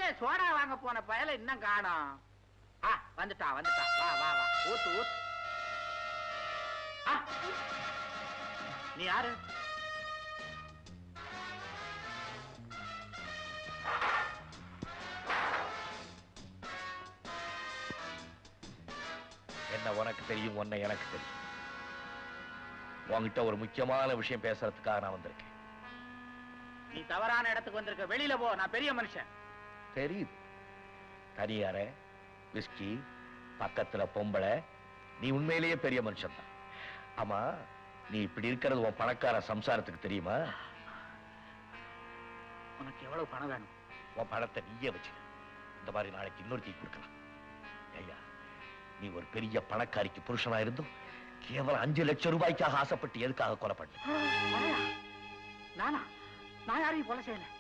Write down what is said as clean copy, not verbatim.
எங்க சோடா வாங்க போன பயல இன்னும் காணோம். வந்துட்டா வந்துட்டா. வா வா வா, ஊத்து ஊத்து. நீ யாரு? என்ன உனக்கு தெரியும், உன்னை எனக்கு தெரியும். உன்கிட்ட ஒரு முக்கியமான விஷயம் பேசுறதுக்காக நான் வந்திருக்கேன். நீ தவறான இடத்துக்கு வந்திருக்க, வெளியில போ. நான் பெரிய மனுஷன். தெரியுது. தனியார விஸ்கி, பக்கத்துல பொம்பளை, நீ உண்மையிலேயே பெரிய மனுஷன் தான். ஆமா, நீ இப்படி இருக்கிறது உன் பணக்கார சம்சாரத்துக்கு தெரியுமா? உனக்கு எவ்வளவு பணம் வேணும்? உன் பணத்தை நீயே வச்சுக்க. இந்த மாதிரி நாளைக்கு இன்னொருத்தி கொடுக்கலாம். ஐயா, நீ ஒரு பெரிய பணக்காரிக்கு புருஷனா இருந்தும் கேவலம் 5 லட்சம் ரூபாய்க்காக ஆசைப்பட்டு எதுக்காக கொலை பண்ண? நானா? நான் யாரையும் கொலை செய்யல.